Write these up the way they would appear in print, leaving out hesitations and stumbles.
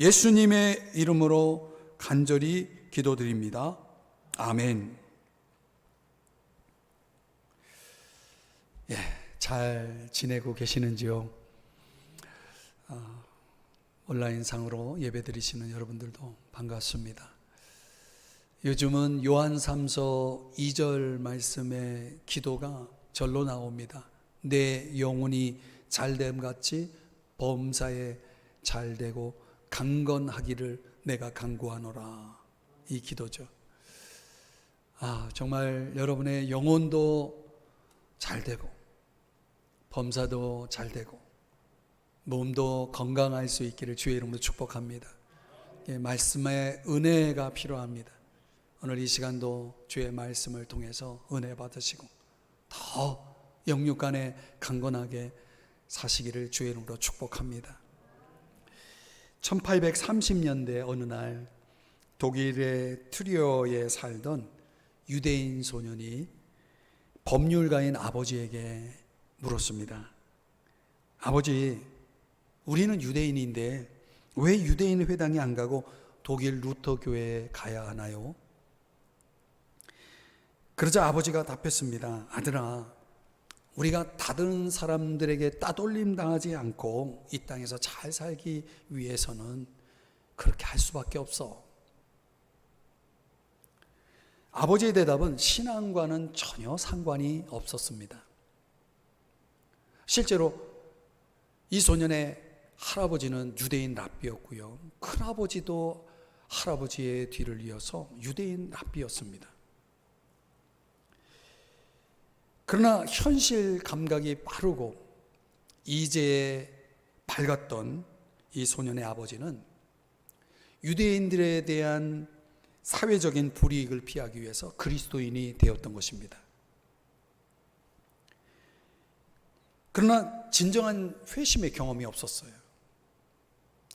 예수님의 이름으로 간절히 기도드립니다. 아멘. 잘 지내고 계시는지요? 온라인상으로 예배드리시는 여러분들도 반갑습니다. 요즘은 요한3서 2절 말씀의 기도가 절로 나옵니다. 내 영혼이 잘됨같이 범사에 잘되고 강건하기를 내가 간구하노라. 이 기도죠. 정말 여러분의 영혼도 잘되고 범사도 잘되고 몸도 건강할 수 있기를 주의 이름으로 축복합니다. 말씀의 은혜가 필요합니다. 오늘 이 시간도 주의 말씀을 통해서 은혜 받으시고 더 영육간에 강건하게 사시기를 주의 이름으로 축복합니다. 1830년대 어느 날 독일의 트리어에 살던 유대인 소년이 법률가인 아버지에게 물었습니다. 아버지, 우리는 유대인인데 왜 유대인 회당에 안 가고 독일 루터 교회에 가야 하나요? 그러자 아버지가 답했습니다. 아들아, 우리가 다른 사람들에게 따돌림 당하지 않고 이 땅에서 잘 살기 위해서는 그렇게 할 수밖에 없어. 아버지의 대답은 신앙과는 전혀 상관이 없었습니다. 실제로 이 소년의 할아버지는 유대인 랍비였고요. 큰아버지도 할아버지의 뒤를 이어서 유대인 랍비였습니다. 그러나 현실 감각이 빠르고 이제에 밝았던 이 소년의 아버지는 유대인들에 대한 사회적인 불이익을 피하기 위해서 그리스도인이 되었던 것입니다. 그러나 진정한 회심의 경험이 없었어요.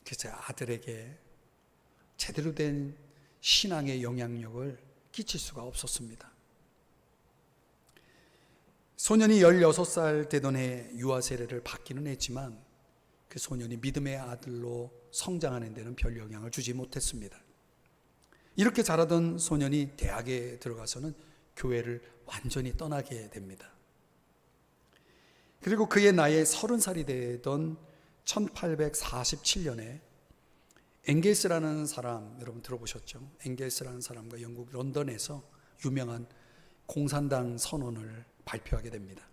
그래서 아들에게 제대로 된 신앙의 영향력을 끼칠 수가 없었습니다. 소년이 16살 되던 해 유아 세례를 받기는 했지만 그 소년이 믿음의 아들로 성장하는 데는 별 영향을 주지 못했습니다. 이렇게 자라던 소년이 대학에 들어가서는 교회를 완전히 떠나게 됩니다. 그리고 그의 나이에 30살이 되던 1847년에 엥겔스라는 사람, 여러분 들어보셨죠? 엥겔스라는 사람과 영국 런던에서 유명한 공산당 선언을 발표하게 됩니다.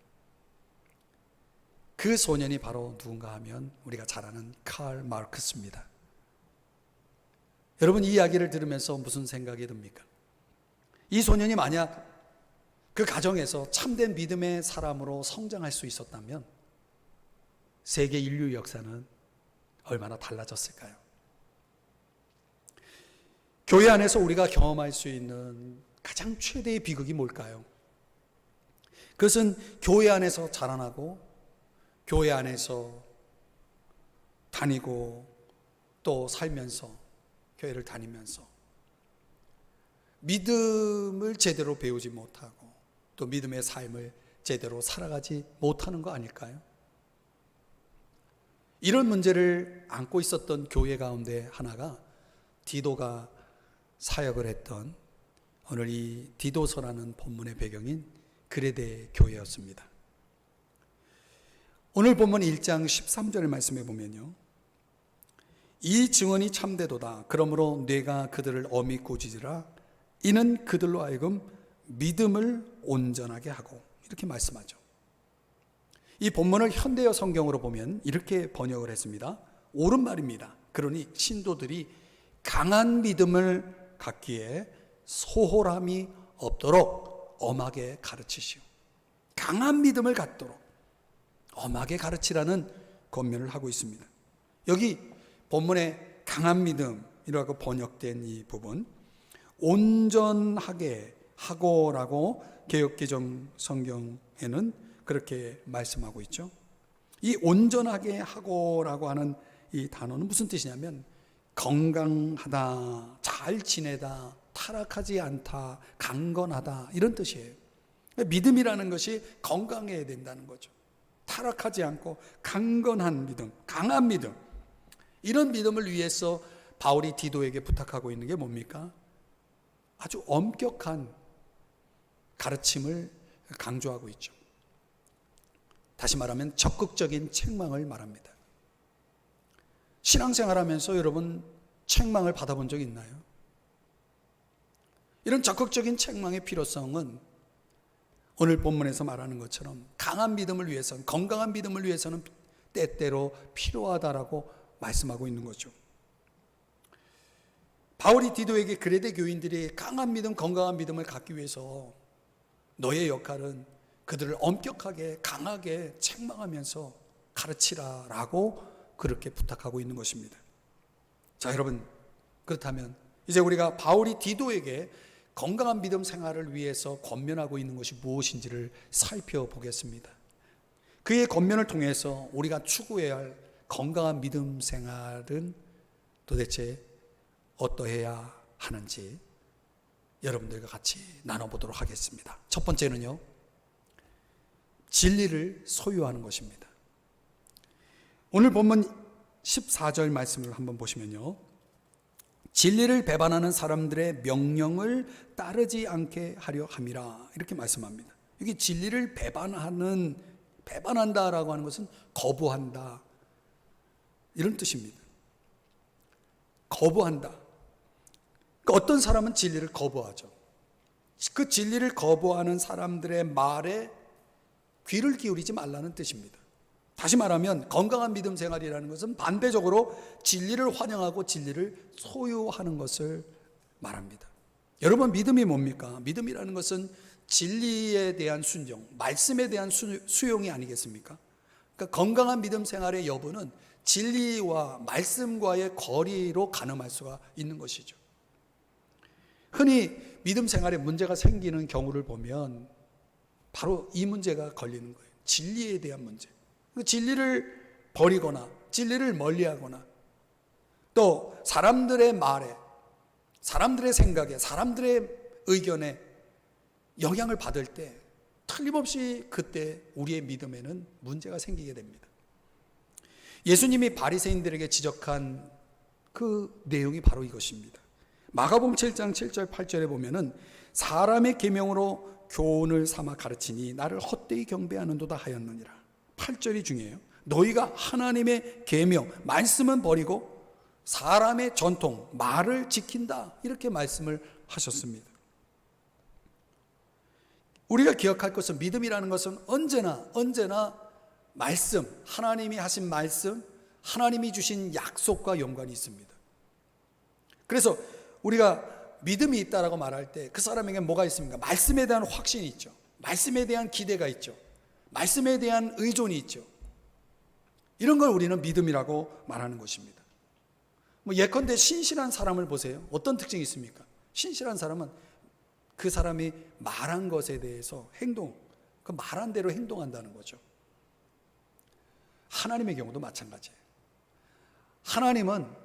그 소년이 바로 누군가 하면 우리가 잘 아는 칼 마르크스입니다. 여러분, 이 이야기를 들으면서 무슨 생각이 듭니까? 이 소년이 만약 그 가정에서 참된 믿음의 사람으로 성장할 수 있었다면 세계 인류 역사는 얼마나 달라졌을까요? 교회 안에서 우리가 경험할 수 있는 가장 최대의 비극이 뭘까요? 그것은 교회 안에서 자라나고 교회 안에서 다니고 또 살면서 교회를 다니면서 믿음을 제대로 배우지 못하고 또 믿음의 삶을 제대로 살아가지 못하는 거 아닐까요? 이런 문제를 안고 있었던 교회 가운데 하나가 디도가 사역을 했던 오늘 이 디도서라는 본문의 배경인 그레데 교회였습니다. 오늘 본문 1장 13절 말씀에 보면요, 이 증언이 참되도다. 그러므로 내가 그들을 엄히 꾸짖으라. 이는 그들로 하여금 믿음을 온전하게 하고, 이렇게 말씀하죠. 이 본문을 현대어 성경으로 보면 이렇게 번역을 했습니다. 옳은 말입니다. 그러니 신도들이 강한 믿음을 갖기에 소홀함이 없도록 엄하게 가르치시오. 강한 믿음을 갖도록 엄하게 가르치라는 권면을 하고 있습니다. 여기 본문에 강한 믿음이라고 번역된 이 부분, 온전하게 하고라고 개역개정 성경에는 그렇게 말씀하고 있죠. 이 온전하게 하고라고 하는 이 단어는 무슨 뜻이냐면 건강하다, 잘 지내다, 타락하지 않다, 강건하다, 이런 뜻이에요. 믿음이라는 것이 건강해야 된다는 거죠. 타락하지 않고 강건한 믿음, 강한 믿음, 이런 믿음을 위해서 바울이 디도에게 부탁하고 있는 게 뭡니까? 아주 엄격한 가르침을 강조하고 있죠. 다시 말하면 적극적인 책망을 말합니다. 신앙생활하면서 여러분 책망을 받아본 적 있나요? 이런 적극적인 책망의 필요성은 오늘 본문에서 말하는 것처럼 강한 믿음을 위해서는, 건강한 믿음을 위해서는 때때로 필요하다라고 말씀하고 있는 거죠. 바울이 디도에게 그레데 교인들이 강한 믿음, 건강한 믿음을 갖기 위해서 너의 역할은 그들을 엄격하게 강하게 책망하면서 가르치라라고 그렇게 부탁하고 있는 것입니다. 자, 여러분, 그렇다면 이제 우리가 바울이 디도에게 건강한 믿음 생활을 위해서 권면하고 있는 것이 무엇인지를 살펴보겠습니다. 그의 권면을 통해서 우리가 추구해야 할 건강한 믿음 생활은 도대체 어떠해야 하는지 여러분들과 같이 나눠보도록 하겠습니다. 첫 번째는요, 진리를 소유하는 것입니다. 오늘 본문 14절 말씀을 한번 보시면요, 진리를 배반하는 사람들의 명령을 따르지 않게 하려 함이라 이렇게 말씀합니다. 여기 진리를 배반한다라고 하는 것은 거부한다 이런 뜻입니다. 거부한다. 그러니까 어떤 사람은 진리를 거부하죠. 그 진리를 거부하는 사람들의 말에 귀를 기울이지 말라는 뜻입니다. 다시 말하면 건강한 믿음 생활이라는 것은 반대적으로 진리를 환영하고 진리를 소유하는 것을 말합니다. 여러분, 믿음이 뭡니까? 믿음이라는 것은 진리에 대한 순종, 말씀에 대한 수용이 아니겠습니까? 그러니까 건강한 믿음 생활의 여부는 진리와 말씀과의 거리로 가늠할 수가 있는 것이죠. 흔히 믿음 생활에 문제가 생기는 경우를 보면 바로 이 문제가 걸리는 거예요. 진리에 대한 문제. 진리를 버리거나 진리를 멀리하거나 또 사람들의 말에, 사람들의 생각에, 사람들의 의견에 영향을 받을 때 틀림없이 그때 우리의 믿음에는 문제가 생기게 됩니다. 예수님이 바리새인들에게 지적한 그 내용이 바로 이것입니다. 마가복음 7장 7절 8절에 보면은 사람의 계명으로 교훈을 삼아 가르치니 나를 헛되이 경배하는도다 하였느니라. 8절이 중요해요. 너희가 하나님의 계명, 말씀은 버리고 사람의 전통, 말을 지킨다 이렇게 말씀을 하셨습니다. 우리가 기억할 것은 믿음이라는 것은 언제나 말씀, 하나님이 하신 말씀, 하나님이 주신 약속과 연관이 있습니다. 그래서 우리가 믿음이 있다라고 말할 때 그 사람에게 뭐가 있습니까? 말씀에 대한 확신이 있죠. 말씀에 대한 기대가 있죠. 말씀에 대한 의존이 있죠. 이런 걸 우리는 믿음이라고 말하는 것입니다. 예컨대 신실한 사람을 보세요. 어떤 특징이 있습니까? 신실한 사람은 그 사람이 말한 것에 대해서 그 말한 대로 행동한다는 거죠. 하나님의 경우도 마찬가지예요. 하나님은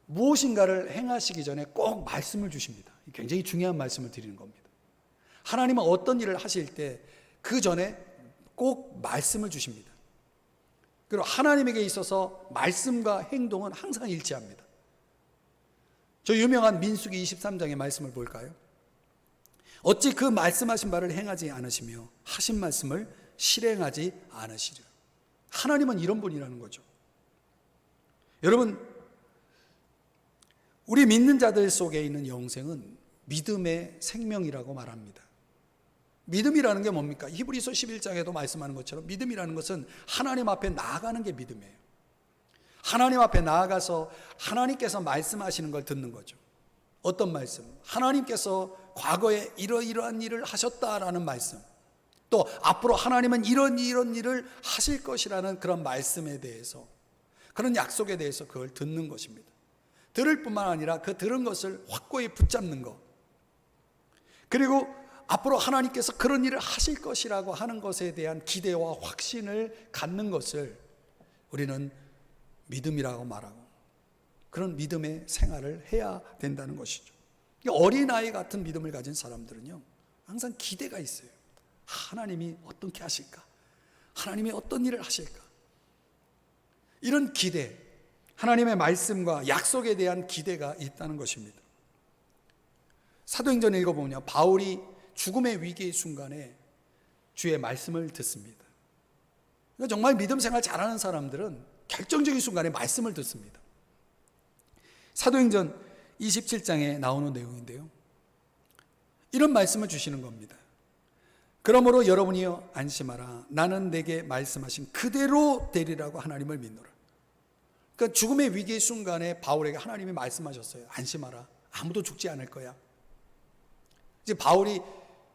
무엇인가를 행하시기 전에 꼭 말씀을 주십니다. 굉장히 중요한 말씀을 드리는 겁니다. 하나님은 어떤 일을 하실 때 그 전에 꼭 말씀을 주십니다. 그리고 하나님에게 있어서 말씀과 행동은 항상 일치합니다. 저 유명한 민수기 23장의 말씀을 볼까요? 어찌 그 말씀하신 바를 행하지 않으시며 하신 말씀을 실행하지 않으시려. 하나님은 이런 분이라는 거죠. 여러분, 우리 믿는 자들 속에 있는 영생은 믿음의 생명이라고 말합니다. 믿음이라는 게 뭡니까? 히브리서 11장에도 말씀하는 것처럼 믿음이라는 것은 하나님 앞에 나아가는 게 믿음이에요. 하나님 앞에 나아가서 하나님께서 말씀하시는 걸 듣는 거죠. 어떤 말씀? 하나님께서 과거에 이러이러한 일을 하셨다라는 말씀, 또 앞으로 하나님은 이런 일을 하실 것이라는 그런 말씀에 대해서, 그런 약속에 대해서 그걸 듣는 것입니다. 들을 뿐만 아니라 그 들은 것을 확고히 붙잡는 것, 그리고 앞으로 하나님께서 그런 일을 하실 것이라고 하는 것에 대한 기대와 확신을 갖는 것을 우리는 믿음이라고 말하고, 그런 믿음의 생활을 해야 된다는 것이죠. 어린아이 같은 믿음을 가진 사람들은요, 항상 기대가 있어요. 하나님이 어떻게 하실까? 하나님이 어떤 일을 하실까? 이런 기대, 하나님의 말씀과 약속에 대한 기대가 있다는 것입니다. 사도행전 읽어보면 바울이 죽음의 위기의 순간에 주의 말씀을 듣습니다. 그러니까 정말 믿음 생활 잘하는 사람들은 결정적인 순간에 말씀을 듣습니다. 사도행전 27장에 나오는 내용인데요, 이런 말씀을 주시는 겁니다. 그러므로 여러분이여 안심하라. 나는 내게 말씀하신 그대로 되리라고 하나님을 믿노라. 그러니까 죽음의 위기의 순간에 바울에게 하나님이 말씀하셨어요. 안심하라. 아무도 죽지 않을 거야. 이제 바울이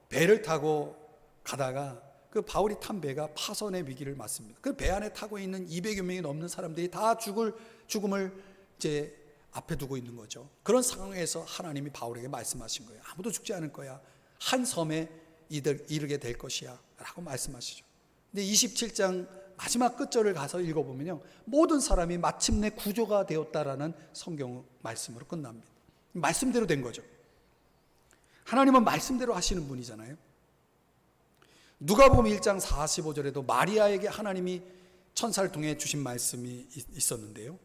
배를 타고 가다가 그 바울이 탄 배가 파선의 위기를 맞습니다. 그 배 안에 타고 있는 200여 명이 넘는 사람들이 다 죽음을 이제 앞에 두고 있는 거죠. 그런 상황에서 하나님이 바울에게 말씀하신 거예요. 아무도 죽지 않을 거야. 한 섬에 이르게 될 것이야 라고 말씀하시죠. 근데 27장 마지막 끝절을 가서 읽어보면요, 모든 사람이 마침내 구조가 되었다라는 성경 말씀으로 끝납니다. 말씀대로 된 거죠. 하나님은 말씀대로 하시는 분이잖아요. 누가복음 1장 45절에도 마리아에게 하나님이 천사를 통해 주신 말씀이 있었는데요.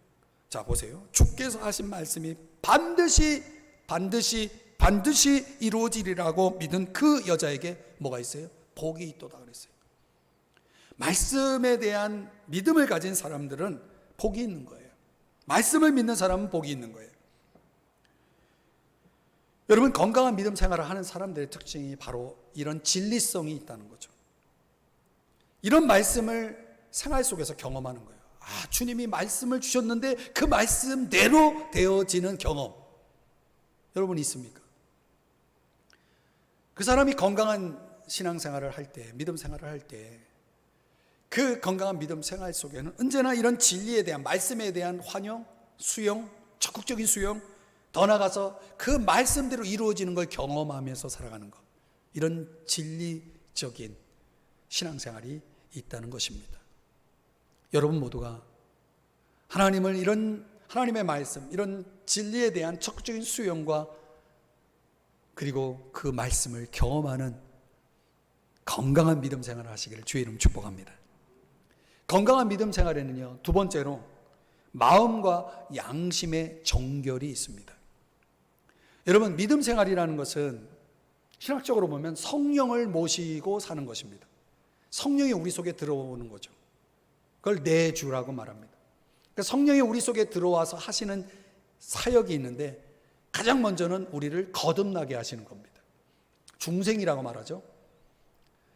자 보세요. 주께서 하신 말씀이 반드시 이루어지리라고 믿은 그 여자에게 뭐가 있어요? 복이 있도다 그랬어요. 말씀에 대한 믿음을 가진 사람들은 복이 있는 거예요. 말씀을 믿는 사람은 복이 있는 거예요. 여러분, 건강한 믿음 생활을 하는 사람들의 특징이 바로 이런 진리성이 있다는 거죠. 이런 말씀을 생활 속에서 경험하는 거예요. 아, 주님이 말씀을 주셨는데 그 말씀대로 되어지는 경험, 여러분 있습니까? 그 사람이 건강한 신앙생활을 할 때, 믿음 생활을 할 때, 그 건강한 믿음 생활 속에는 언제나 이런 진리에 대한, 말씀에 대한 환영, 수용, 적극적인 수용, 더 나아가서 그 말씀대로 이루어지는 걸 경험하면서 살아가는 것, 이런 진리적인 신앙생활이 있다는 것입니다. 여러분 모두가 하나님을, 이런 하나님의 말씀, 이런 진리에 대한 적극적인 수용과 그리고 그 말씀을 경험하는 건강한 믿음 생활을 하시기를 주의 이름 축복합니다. 건강한 믿음 생활에는요, 두 번째로 마음과 양심의 정결이 있습니다. 여러분, 믿음 생활이라는 것은 신학적으로 보면 성령을 모시고 사는 것입니다. 성령이 우리 속에 들어오는 거죠. 그걸 내주라고 말합니다. 그러니까 성령이 우리 속에 들어와서 하시는 사역이 있는데, 가장 먼저는 우리를 거듭나게 하시는 겁니다. 중생이라고 말하죠.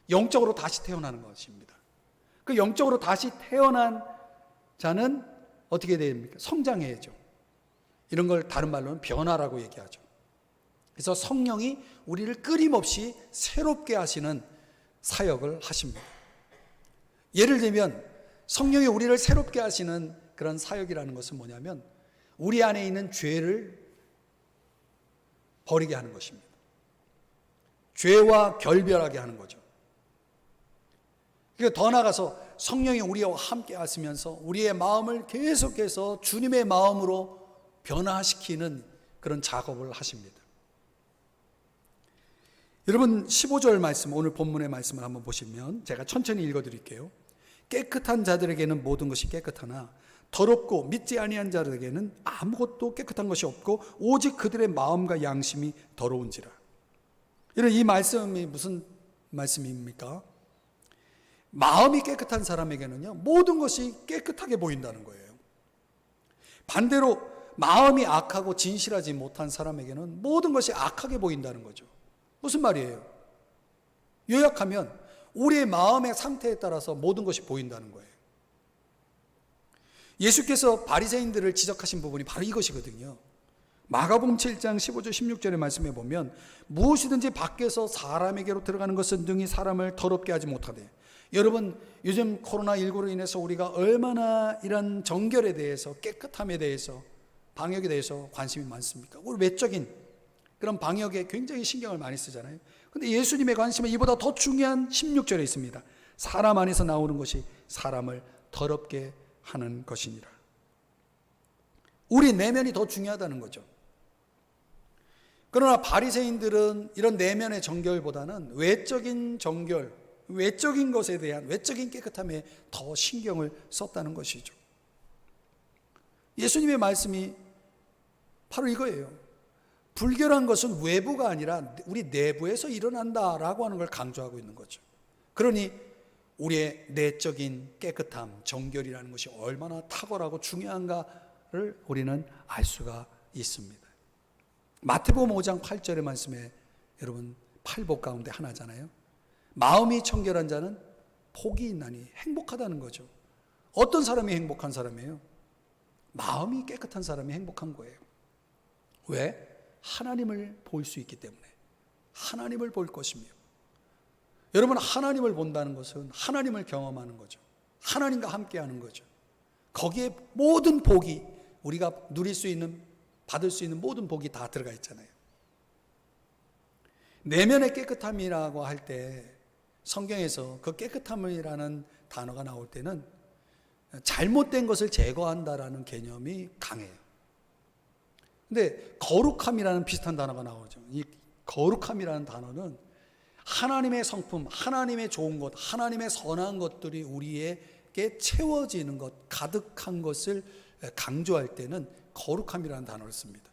영적으로 다시 태어나는 것입니다. 그 영적으로 다시 태어난 자는 어떻게 됩니까? 성장해야죠. 이런 걸 다른 말로는 변화라고 얘기하죠. 그래서 성령이 우리를 끊임없이 새롭게 하시는 사역을 하십니다. 예를 들면 성령이 우리를 새롭게 하시는 그런 사역이라는 것은 뭐냐면, 우리 안에 있는 죄를 버리게 하는 것입니다. 죄와 결별하게 하는 거죠. 그러니까 더 나아가서 성령이 우리와 함께 하시면서 우리의 마음을 계속해서 주님의 마음으로 변화시키는 그런 작업을 하십니다. 여러분, 15절 말씀, 오늘 본문의 말씀을 한번 보시면 제가 천천히 읽어드릴게요. 깨끗한 자들에게는 모든 것이 깨끗하나 더럽고 믿지 아니한 자들에게는 아무것도 깨끗한 것이 없고 오직 그들의 마음과 양심이 더러운지라. 이런 이 말씀이 무슨 말씀입니까? 마음이 깨끗한 사람에게는요, 모든 것이 깨끗하게 보인다는 거예요. 반대로 마음이 악하고 진실하지 못한 사람에게는 모든 것이 악하게 보인다는 거죠. 무슨 말이에요? 요약하면 우리의 마음의 상태에 따라서 모든 것이 보인다는 거예요. 예수께서 바리새인들을 지적하신 부분이 바로 이것이거든요. 마가복음 7장 15절 16절의 말씀에 보면, 무엇이든지 밖에서 사람에게로 들어가는 것은 능히 사람을 더럽게 하지 못하되. 여러분, 요즘 코로나19로 인해서 우리가 얼마나 이런 정결에 대해서, 깨끗함에 대해서, 방역에 대해서 관심이 많습니까? 우리 외적인 그런 방역에 굉장히 신경을 많이 쓰잖아요. 근데 예수님의 관심은 이보다 더 중요한 16절에 있습니다. 사람 안에서 나오는 것이 사람을 더럽게 하는 것이니라. 우리 내면이 더 중요하다는 거죠. 그러나 바리새인들은 이런 내면의 정결보다는 외적인 정결, 외적인 것에 대한, 외적인 깨끗함에 더 신경을 썼다는 것이죠. 예수님의 말씀이 바로 이거예요. 불결한 것은 외부가 아니라 우리 내부에서 일어난다라고 하는 걸 강조하고 있는 거죠. 그러니 우리의 내적인 깨끗함, 정결이라는 것이 얼마나 탁월하고 중요한가를 우리는 알 수가 있습니다. 마태복음 5장 8절의 말씀에 여러분 팔복 가운데 하나잖아요. 마음이 청결한 자는 복이 있나니, 행복하다는 거죠. 어떤 사람이 행복한 사람이에요? 마음이 깨끗한 사람이 행복한 거예요. 왜? 하나님을 볼 수 있기 때문에. 하나님을 볼 것이며, 여러분 하나님을 본다는 것은 하나님을 경험하는 거죠. 하나님과 함께하는 거죠. 거기에 모든 복이, 우리가 누릴 수 있는, 받을 수 있는 모든 복이 다 들어가 있잖아요. 내면의 깨끗함이라고 할 때 성경에서 그 깨끗함이라는 단어가 나올 때는 잘못된 것을 제거한다라는 개념이 강해요. 근데 거룩함이라는 비슷한 단어가 나오죠. 이 거룩함이라는 단어는 하나님의 성품, 하나님의 좋은 것, 하나님의 선한 것들이 우리에게 채워지는 것, 가득한 것을 강조할 때는 거룩함이라는 단어를 씁니다.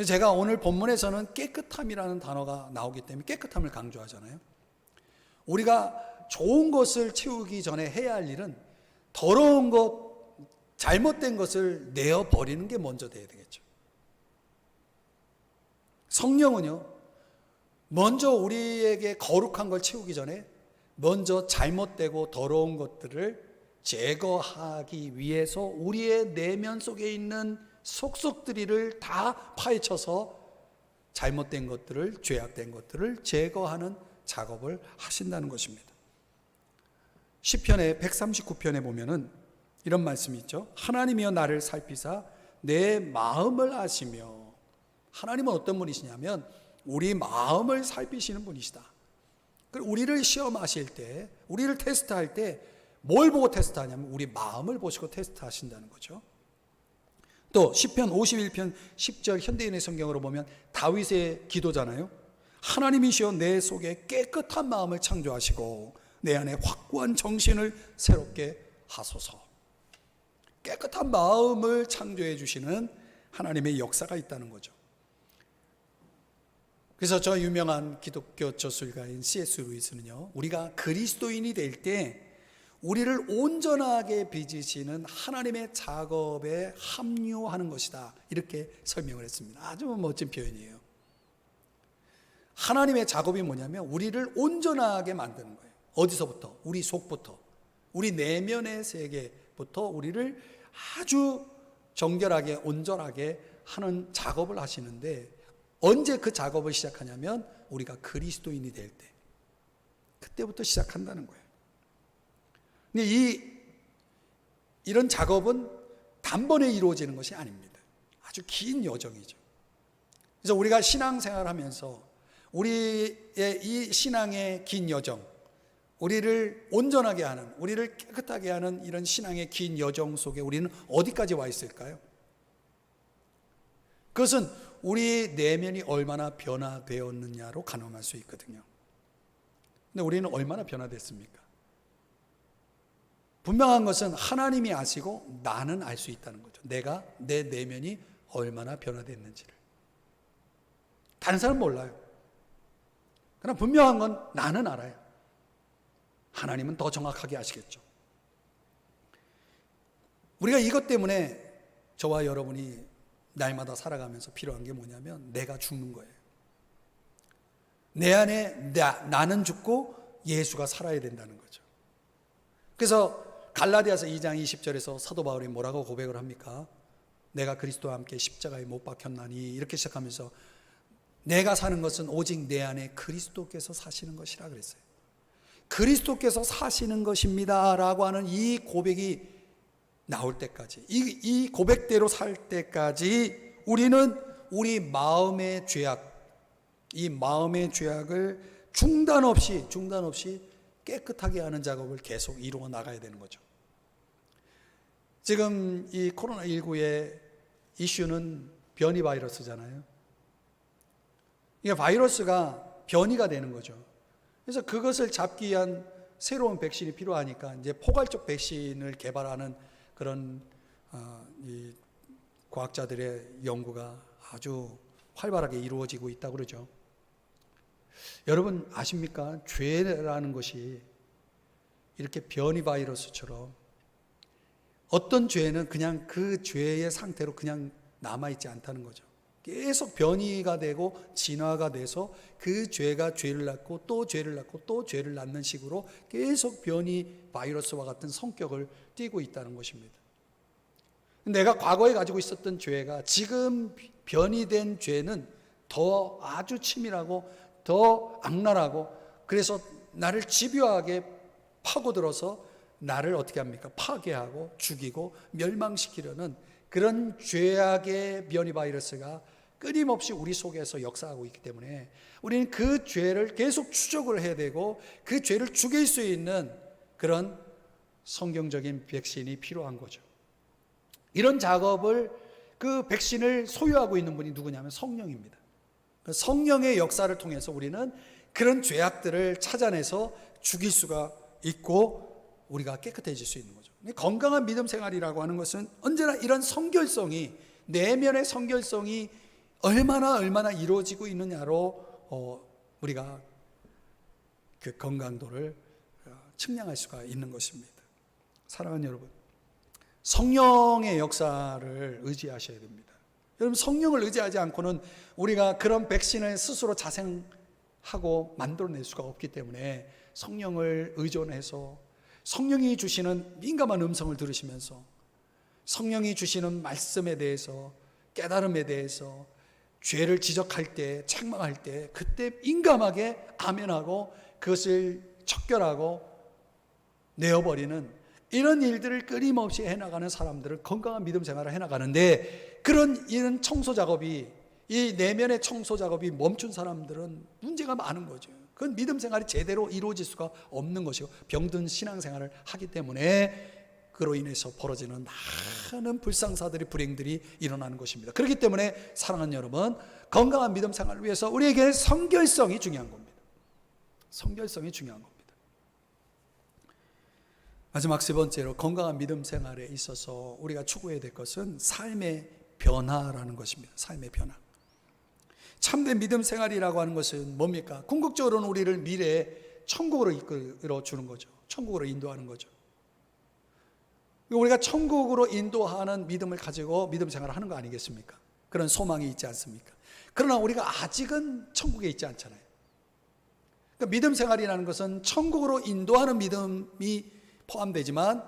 제가 오늘 본문에서는 깨끗함이라는 단어가 나오기 때문에 깨끗함을 강조하잖아요. 우리가 좋은 것을 채우기 전에 해야 할 일은 더러운 것, 잘못된 것을 내어버리는 게 먼저 돼야 되겠죠. 성령은요, 먼저 우리에게 거룩한 걸 채우기 전에 먼저 잘못되고 더러운 것들을 제거하기 위해서 우리의 내면 속에 있는 속속들이를 다 파헤쳐서 잘못된 것들을, 죄악된 것들을 제거하는 작업을 하신다는 것입니다. 시편의 139편에 보면은 이런 말씀이 있죠. 하나님이여 나를 살피사 내 마음을 아시며. 하나님은 어떤 분이시냐면 우리 마음을 살피시는 분이시다. 우리를 시험하실 때, 우리를 테스트할 때 뭘 보고 테스트하냐면 우리 마음을 보시고 테스트하신다는 거죠. 또 시편 51편 10절 현대인의 성경으로 보면 다윗의 기도잖아요. 하나님이시여 내 속에 깨끗한 마음을 창조하시고 내 안에 확고한 정신을 새롭게 하소서. 깨끗한 마음을 창조해 주시는 하나님의 역사가 있다는 거죠. 그래서 저 유명한 기독교 저술가인 C.S. 루이스는요, 우리가 그리스도인이 될 때 우리를 온전하게 빚으시는 하나님의 작업에 합류하는 것이다, 이렇게 설명을 했습니다. 아주 멋진 표현이에요. 하나님의 작업이 뭐냐면 우리를 온전하게 만드는 거예요. 어디서부터? 우리 속부터, 우리 내면의 세계부터 우리를 아주 정결하게, 온전하게 하는 작업을 하시는데, 언제 그 작업을 시작하냐면 우리가 그리스도인이 될 때, 그때부터 시작한다는 거예요. 근데 이런 작업은 단번에 이루어지는 것이 아닙니다. 아주 긴 여정이죠. 그래서 우리가 신앙생활을 하면서 우리의 이 신앙의 긴 여정, 우리를 온전하게 하는, 우리를 깨끗하게 하는 이런 신앙의 긴 여정 속에 우리는 어디까지 와 있을까요? 그것은 우리 내면이 얼마나 변화되었느냐로 가늠할 수 있거든요. 근데 우리는 얼마나 변화됐습니까? 분명한 것은 하나님이 아시고 나는 알 수 있다는 거죠. 내가, 내 내면이 얼마나 변화됐는지를. 다른 사람은 몰라요. 그러나 분명한 건 나는 알아요. 하나님은 더 정확하게 아시겠죠. 우리가 이것 때문에 저와 여러분이 날마다 살아가면서 필요한 게 뭐냐면 내가 죽는 거예요. 내 안에 나는 죽고 예수가 살아야 된다는 거죠. 그래서 갈라디아서 2장 20절에서 사도 바울이 뭐라고 고백을 합니까? 내가 그리스도와 함께 십자가에 못 박혔나니, 이렇게 시작하면서 내가 사는 것은 오직 내 안에 그리스도께서 사시는 것이라 그랬어요. 그리스도께서 사시는 것입니다 라고 하는 이 고백이 나올 때까지, 이 고백대로 살 때까지 우리는 우리 마음의 죄악, 이 마음의 죄악을 중단 없이 깨끗하게 하는 작업을 계속 이루어 나가야 되는 거죠. 지금 이 코로나19의 이슈는 변이 바이러스잖아요. 이게 바이러스가 변이가 되는 거죠. 그래서 그것을 잡기 위한 새로운 백신이 필요하니까 이제 포괄적 백신을 개발하는 그런 이 과학자들의 연구가 아주 활발하게 이루어지고 있다고 그러죠. 여러분 아십니까? 죄라는 것이 이렇게 변이 바이러스처럼 어떤 죄는 그냥 그 죄의 상태로 그냥 남아있지 않다는 거죠. 계속 변이가 되고 진화가 돼서 그 죄가 죄를 낳고 또 죄를 낳고 또 죄를 낳는 식으로 계속 변이 바이러스와 같은 성격을 띠고 있다는 것입니다. 내가 과거에 가지고 있었던 죄가 지금 변이된 죄는 더 아주 치밀하고 더 악랄하고 그래서 나를 집요하게 파고들어서 나를 어떻게 합니까? 파괴하고 죽이고 멸망시키려는 그런 죄악의 변이 바이러스가 끊임없이 우리 속에서 역사하고 있기 때문에 우리는 그 죄를 계속 추적을 해야 되고 그 죄를 죽일 수 있는 그런 성경적인 백신이 필요한 거죠. 이런 작업을 그 백신을 소유하고 있는 분이 누구냐면 성령입니다. 성령의 역사를 통해서 우리는 그런 죄악들을 찾아내서 죽일 수가 있고 우리가 깨끗해질 수 있는 거죠. 건강한 믿음 생활이라고 하는 것은 언제나 이런 성결성이 내면의 성결성이 얼마나 이루어지고 있느냐로 우리가 그 건강도를 측량할 수가 있는 것입니다. 사랑하는 여러분, 성령의 역사를 의지하셔야 됩니다. 여러분 성령을 의지하지 않고는 우리가 그런 백신을 스스로 자생하고 만들어낼 수가 없기 때문에 성령을 의존해서 성령이 주시는 민감한 음성을 들으시면서 성령이 주시는 말씀에 대해서 깨달음에 대해서 죄를 지적할 때 책망할 때 그때 민감하게 아멘하고 그것을 척결하고 내어버리는 이런 일들을 끊임없이 해나가는 사람들은 건강한 믿음 생활을 해나가는데 이런 청소 작업이 이 내면의 청소 작업이 멈춘 사람들은 문제가 많은 거죠. 그건 믿음 생활이 제대로 이루어질 수가 없는 것이고 병든 신앙생활을 하기 때문에 그로 인해서 벌어지는 많은 불상사들이 불행들이 일어나는 것입니다. 그렇기 때문에 사랑하는 여러분, 건강한 믿음 생활을 위해서 우리에게 성결성이 중요한 겁니다. 성결성이 중요한 겁니다. 마지막 세 번째로 건강한 믿음 생활에 있어서 우리가 추구해야 될 것은 삶의 변화라는 것입니다. 삶의 변화. 참된 믿음 생활이라고 하는 것은 뭡니까? 궁극적으로는 우리를 미래에 천국으로 이끌어 주는 거죠. 천국으로 인도하는 거죠. 우리가 천국으로 인도하는 믿음을 가지고 믿음 생활을 하는 거 아니겠습니까? 그런 소망이 있지 않습니까? 그러나 우리가 아직은 천국에 있지 않잖아요. 그러니까 믿음 생활이라는 것은 천국으로 인도하는 믿음이 포함되지만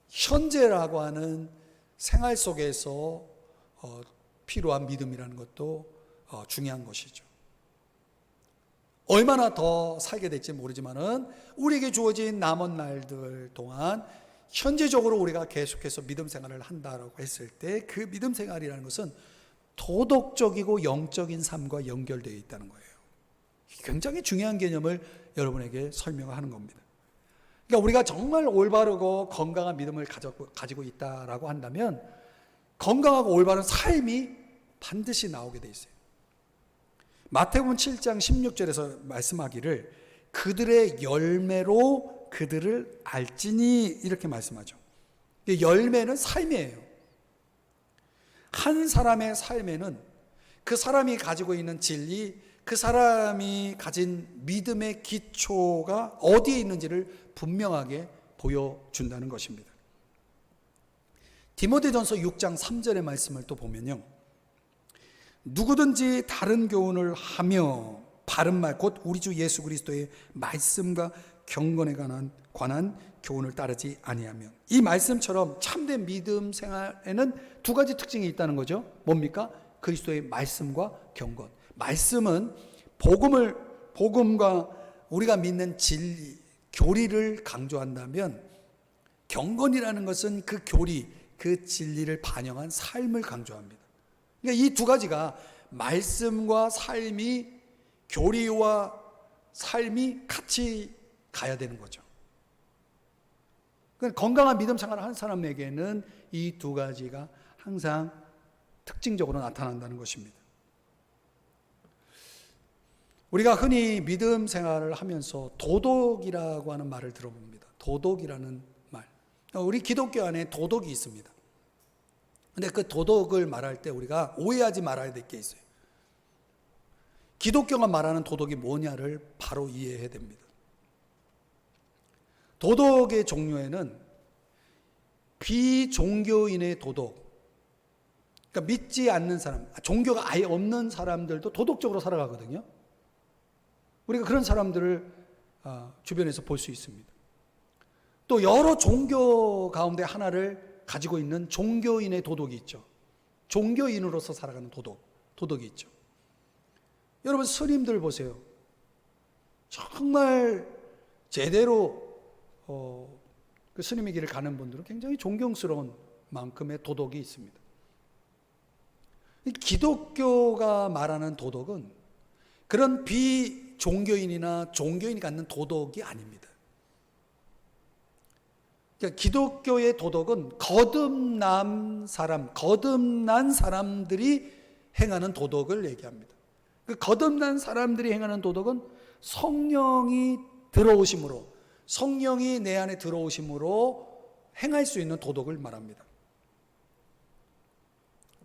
현재라고 하는 생활 속에서 필요한 믿음이라는 것도 중요한 것이죠. 얼마나 더 살게 될지 모르지만은 우리에게 주어진 남은 날들 동안 현재적으로 우리가 계속해서 믿음 생활을 한다라고 했을 때 그 믿음 생활이라는 것은 도덕적이고 영적인 삶과 연결되어 있다는 거예요. 굉장히 중요한 개념을 여러분에게 설명하는 겁니다. 그러니까 우리가 정말 올바르고 건강한 믿음을 가지고 있다라고 한다면 건강하고 올바른 삶이 반드시 나오게 돼 있어요. 마태복음 7장 16절에서 말씀하기를 그들의 열매로 그들을 알지니 이렇게 말씀하죠. 열매는 삶이에요. 한 사람의 삶에는 그 사람이 가지고 있는 진리, 그 사람이 가진 믿음의 기초가 어디에 있는지를 분명하게 보여준다는 것입니다. 디모데전서 6장 3절의 말씀을 또 보면요, 누구든지 다른 교훈을 하며 바른 말 곧 우리 주 예수 그리스도의 말씀과 경건에 관한 교훈을 따르지 아니하면, 이 말씀처럼 참된 믿음 생활에는 두 가지 특징이 있다는 거죠. 뭡니까? 그리스도의 말씀과 경건. 말씀은 복음과 우리가 믿는 진리, 교리를 강조한다면, 경건이라는 것은 그 교리, 그 진리를 반영한 삶을 강조합니다. 그러니까 이 두 가지가 말씀과 삶이, 교리와 삶이 같이 가야 되는 거죠. 그러니까 건강한 믿음 생활을 하는 사람에게는 이 두 가지가 항상 특징적으로 나타난다는 것입니다. 우리가 흔히 믿음 생활을 하면서 도덕이라고 하는 말을 들어봅니다. 도덕이라는 말. 우리 기독교 안에 도덕이 있습니다. 근데 그 도덕을 말할 때 우리가 오해하지 말아야 될 게 있어요. 기독교가 말하는 도덕이 뭐냐를 바로 이해해야 됩니다. 도덕의 종류에는 비종교인의 도덕, 그러니까 믿지 않는 사람, 종교가 아예 없는 사람들도 도덕적으로 살아가거든요. 우리가 그런 사람들을 주변에서 볼 수 있습니다. 또 여러 종교 가운데 하나를 가지고 있는 종교인의 도덕이 있죠. 종교인으로서 살아가는 도덕이 있죠. 여러분 스님들 보세요. 정말 제대로 그 스님의 길을 가는 분들은 굉장히 존경스러운 만큼의 도덕이 있습니다. 기독교가 말하는 도덕은 그런 비종교인이나 종교인이 갖는 도덕이 아닙니다. 그러니까 기독교의 도덕은 거듭난 사람들이 행하는 도덕을 얘기합니다. 그 거듭난 사람들이 행하는 도덕은 성령이 들어오심으로, 성령이 내 안에 들어오심으로 행할 수 있는 도덕을 말합니다.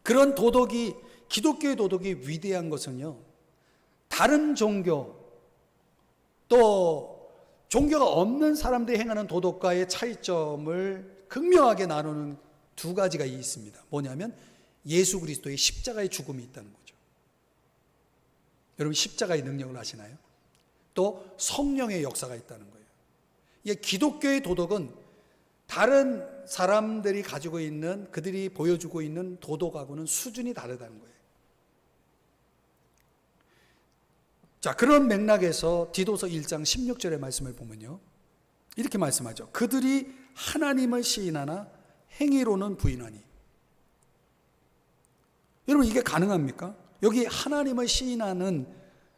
그런 도덕이, 기독교의 도덕이 위대한 것은요, 다른 종교, 또 종교가 없는 사람들이 행하는 도덕과의 차이점을 극명하게 나누는 두 가지가 있습니다. 뭐냐면 예수 그리스도의 십자가의 죽음이 있다는 거죠. 여러분 십자가의 능력을 아시나요? 또 성령의 역사가 있다는 거예요. 이 기독교의 도덕은 다른 사람들이 가지고 있는, 그들이 보여주고 있는 도덕하고는 수준이 다르다는 거예요. 자, 그런 맥락에서 디도서 1장 16절의 말씀을 보면요, 이렇게 말씀하죠. 그들이 하나님을 시인하나 행위로는 부인하니. 여러분 이게 가능합니까? 여기 하나님을 시인하는,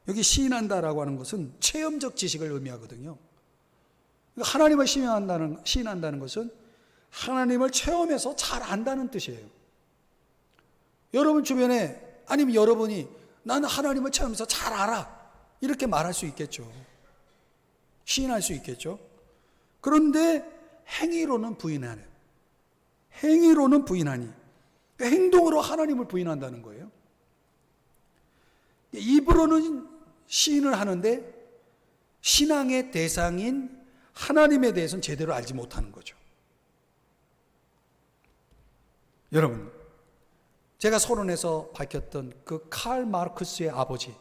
여기 시인한다라고 하는 것은 체험적 지식을 의미하거든요. 하나님을 시인한다는 것은 하나님을 체험해서 잘 안다는 뜻이에요. 여러분 주변에, 아니면 여러분이 나는 하나님을 체험해서 잘 알아, 이렇게 말할 수 있겠죠. 시인할 수 있겠죠. 그런데 행위로는 부인하네. 행위로는 부인하니. 그러니까 행동으로 하나님을 부인한다는 거예요. 입으로는 시인을 하는데 신앙의 대상인 하나님에 대해서는 제대로 알지 못하는 거죠. 여러분, 제가 서론에서 밝혔던 그 칼 마르크스의 아버지,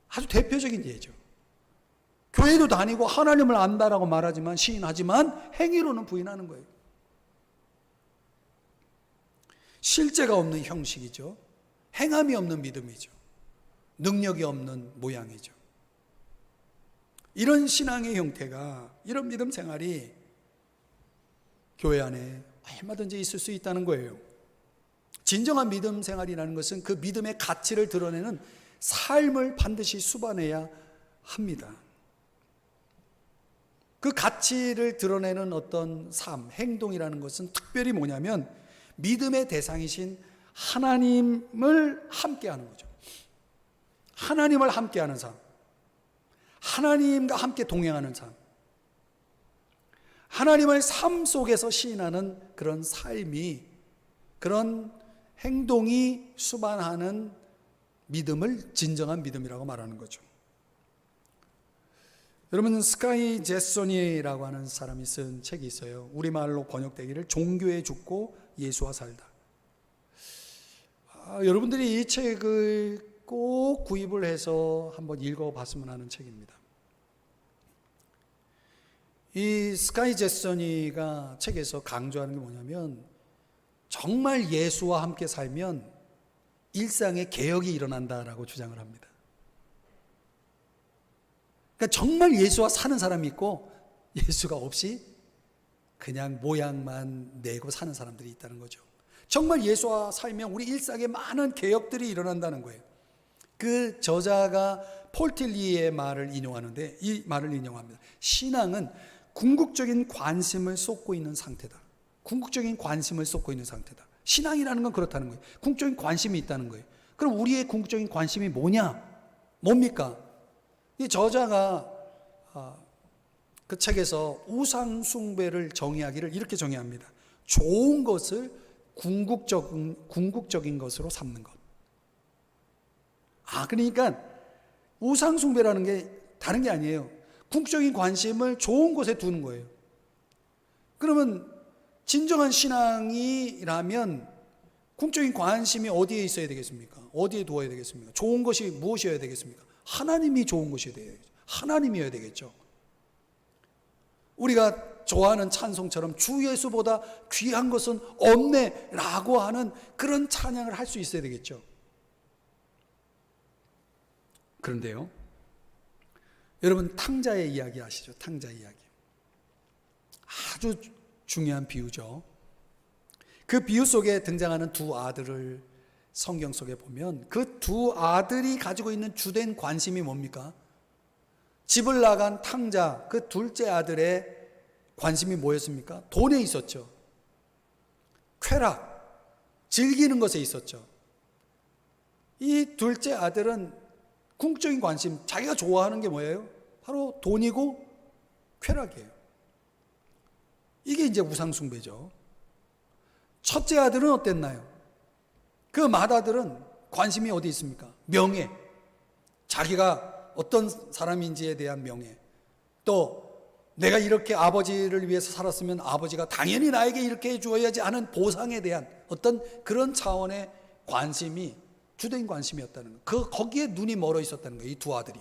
아주 대표적인 예죠. 교회도 다니고 하나님을 안다라고 말하지만, 시인하지만 행위로는 부인하는 거예요. 실제가 없는 형식이죠. 행함이 없는 믿음이죠. 능력이 없는 모양이죠. 이런 신앙의 형태가, 이런 믿음 생활이 교회 안에 얼마든지 있을 수 있다는 거예요. 진정한 믿음 생활이라는 것은 그 믿음의 가치를 드러내는 삶을 반드시 수반해야 합니다. 그 가치를 드러내는 어떤 삶, 행동이라는 것은 특별히 뭐냐면 믿음의 대상이신 하나님을 함께하는 거죠. 하나님을 함께하는 삶, 하나님과 함께 동행하는 삶, 하나님을 삶 속에서 시인하는 그런 삶이, 그런 행동이 수반하는 믿음을 진정한 믿음이라고 말하는 거죠. 여러분, 스카이 제소니라고 하는 사람이 쓴 책이 있어요. 우리말로 번역되기를 종교에 죽고 예수와 살다. 여러분들이 이 책을 꼭 구입을 해서 한번 읽어봤으면 하는 책입니다. 이 스카이 제소니가 책에서 강조하는 게 뭐냐면, 정말 예수와 함께 살면 일상에 개혁이 일어난다라고 주장을 합니다. 그러니까 정말 예수와 사는 사람이 있고 예수가 없이 그냥 모양만 내고 사는 사람들이 있다는 거죠. 정말 예수와 살면 우리 일상에 많은 개혁들이 일어난다는 거예요. 그 저자가 폴 틸리의 말을 인용하는데 이 말을 인용합니다. 신앙은 궁극적인 관심을 쏟고 있는 상태다. 궁극적인 관심을 쏟고 있는 상태다. 신앙이라는 건 그렇다는 거예요. 궁극적인 관심이 있다는 거예요. 그럼 우리의 궁극적인 관심이 뭐냐? 뭡니까? 이 저자가 그 책에서 우상 숭배를 정의하기를 이렇게 정의합니다. 좋은 것을 궁극적인 것으로 삼는 것. 그러니까 우상숭배라는 게 다른 게 아니에요. 궁극적인 관심을 좋은 곳에 두는 거예요. 그러면 진정한 신앙이라면 궁극적인 관심이 어디에 있어야 되겠습니까? 어디에 두어야 되겠습니까? 좋은 것이 무엇이어야 되겠습니까? 하나님이 좋은 것이어야 되겠죠. 하나님이어야 되겠죠. 우리가 좋아하는 찬송처럼 주 예수보다 귀한 것은 없네 라고 하는 그런 찬양을 할 수 있어야 되겠죠. 그런데요, 여러분 탕자의 이야기 아시죠? 탕자 이야기. 아주 중요한 비유죠. 그 비유 속에 등장하는 두 아들을 성경 속에 보면 그 두 아들이 가지고 있는 주된 관심이 뭡니까? 집을 나간 탕자 그 둘째 아들의 관심이 뭐였습니까? 돈에 있었죠. 쾌락, 즐기는 것에 있었죠. 이 둘째 아들은 궁극적인 관심, 자기가 좋아하는 게 뭐예요? 바로 돈이고 쾌락이에요. 이게 이제 우상숭배죠. 첫째 아들은 어땠나요? 그 맏아들은 관심이 어디 있습니까? 명예, 자기가 어떤 사람인지에 대한 명예, 또 내가 이렇게 아버지를 위해서 살았으면 아버지가 당연히 나에게 이렇게 해주어야지 하는 보상에 대한 어떤 그런 차원의 관심이 주된 관심이었다는 거. 거기에 눈이 멀어 있었다는 거예요, 이 두 아들이.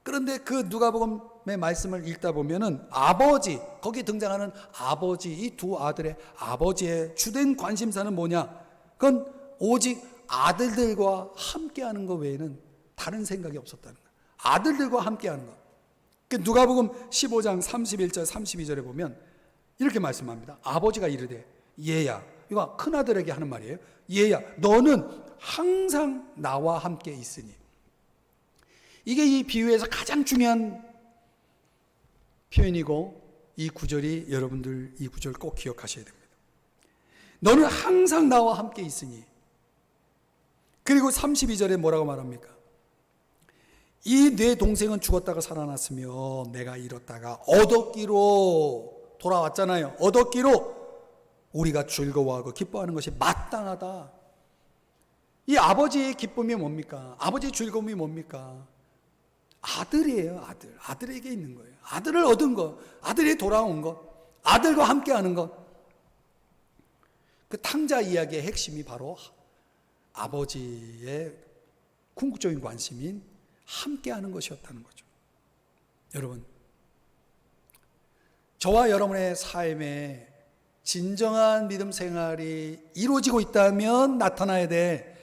그런데 그 누가복음의 말씀을 읽다 보면은 아버지, 거기 등장하는 아버지, 이 두 아들의 아버지의 주된 관심사는 뭐냐? 그건 오직 아들들과 함께하는 것 외에는 다른 생각이 없었다는 거예요. 아들들과 함께하는 것. 누가복음 15장 31절 32절에 보면 이렇게 말씀합니다. 아버지가 이르되 얘야, 이거 큰아들에게 하는 말이에요. 얘야, 너는 항상 나와 함께 있으니. 이게 이 비유에서 가장 중요한 표현이고, 이 구절이 여러분들 이 구절 꼭 기억하셔야 됩니다. 너는 항상 나와 함께 있으니. 그리고 32절에 뭐라고 말합니까? 이 내 동생은 죽었다가 살아났으며 내가 잃었다가 얻었기로 돌아왔잖아요. 얻었기로 우리가 즐거워하고 기뻐하는 것이 마땅하다. 이 아버지의 기쁨이 뭡니까? 아버지의 즐거움이 뭡니까? 아들이에요. 아들에게 있는 거예요. 아들을 얻은 것, 아들이 돌아온 것, 아들과 함께하는 것. 그 탕자 이야기의 핵심이 바로 아버지의 궁극적인 관심인 함께하는 것이었다는 거죠. 여러분, 저와 여러분의 삶에 진정한 믿음 생활이 이루어지고 있다면 나타나야 될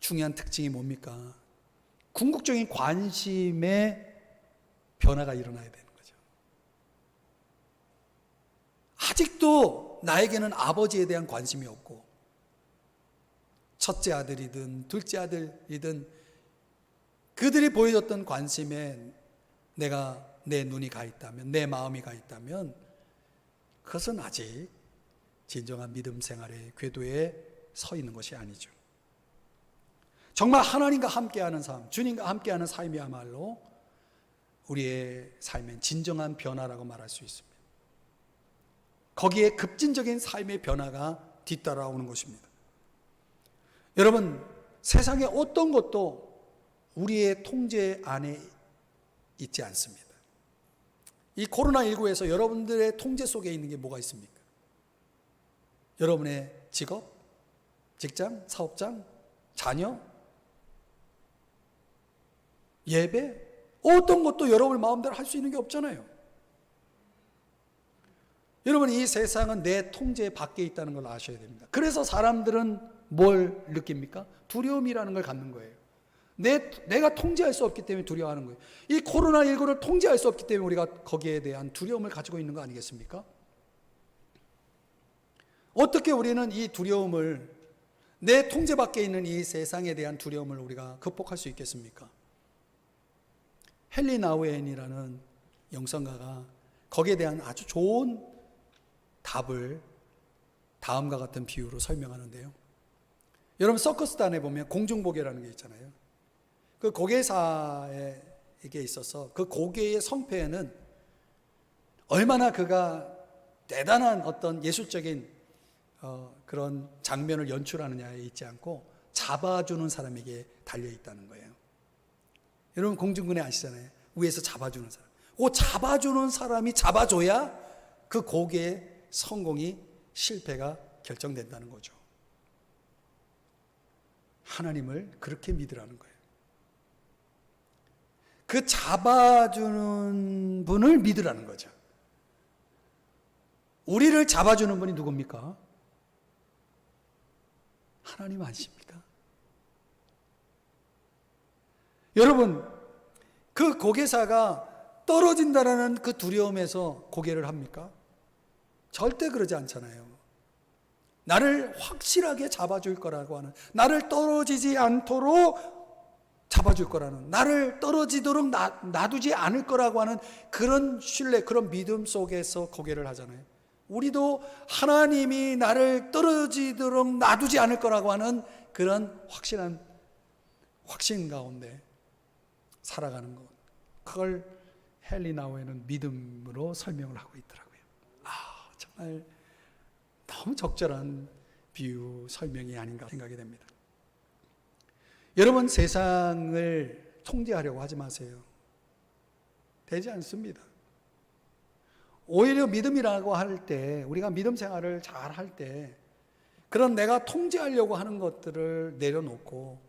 중요한 특징이 뭡니까? 궁극적인 관심의 변화가 일어나야 되는 거죠. 아직도 나에게는 아버지에 대한 관심이 없고, 첫째 아들이든 둘째 아들이든 그들이 보여줬던 관심에 내 눈이 가 있다면, 내 마음이 가 있다면 그것은 아직 진정한 믿음 생활의 궤도에 서 있는 것이 아니죠. 정말 하나님과 함께하는 삶, 주님과 함께하는 삶이야말로 우리의 삶의 진정한 변화라고 말할 수 있습니다. 거기에 급진적인 삶의 변화가 뒤따라오는 것입니다. 여러분, 세상의 어떤 것도 우리의 통제 안에 있지 않습니다. 이 코로나19에서 여러분들의 통제 속에 있는 게 뭐가 있습니까? 여러분의 직업, 직장, 사업장, 자녀, 예배, 어떤 것도 여러분 마음대로 할 수 있는 게 없잖아요. 여러분, 이 세상은 내 통제 밖에 있다는 걸 아셔야 됩니다. 그래서 사람들은 뭘 느낍니까? 두려움이라는 걸 갖는 거예요. 내가 통제할 수 없기 때문에 두려워하는 거예요. 이 코로나19를 통제할 수 없기 때문에 우리가 거기에 대한 두려움을 가지고 있는 거 아니겠습니까? 어떻게 우리는 이 두려움을, 내 통제 밖에 있는 이 세상에 대한 두려움을 우리가 극복할 수 있겠습니까? 헨리 나우엔이라는 영성가가 거기에 대한 아주 좋은 답을 다음과 같은 비유로 설명하는데요. 여러분, 서커스단에 보면 공중보게라는 게 있잖아요. 그 고개사에게 있어서 그 고개의 성패에는 얼마나 그가 대단한 어떤 예술적인 그런 장면을 연출하느냐에 있지 않고 잡아주는 사람에게 달려 있다는 거예요. 여러분 공중근해 아시잖아요. 위에서 잡아주는 사람. 그 잡아주는 사람이 잡아줘야 그 고개의 성공이 실패가 결정된다는 거죠. 하나님을 그렇게 믿으라는 거예요. 그 잡아주는 분을 믿으라는 거죠. 우리를 잡아주는 분이 누굽니까? 하나님 아니십니까? 여러분, 그 고개사가 떨어진다라는 그 두려움에서 고개를 합니까? 절대 그러지 않잖아요. 나를 확실하게 잡아줄 거라고 하는, 나를 떨어지지 않도록 잡아줄 거라는, 나를 떨어지도록 놔두지 않을 거라고 하는 그런 신뢰, 그런 믿음 속에서 고개를 하잖아요. 우리도 하나님이 나를 떨어지도록 놔두지 않을 거라고 하는 그런 확신 가운데 살아가는 것, 그걸 헨리 나우에는 믿음으로 설명을 하고 있더라고요. 정말 너무 적절한 비유, 설명이 아닌가 생각이 됩니다. 여러분, 세상을 통제하려고 하지 마세요. 되지 않습니다. 오히려 믿음이라고 할 때, 우리가 믿음 생활을 잘 할 때, 그런 내가 통제하려고 하는 것들을 내려놓고,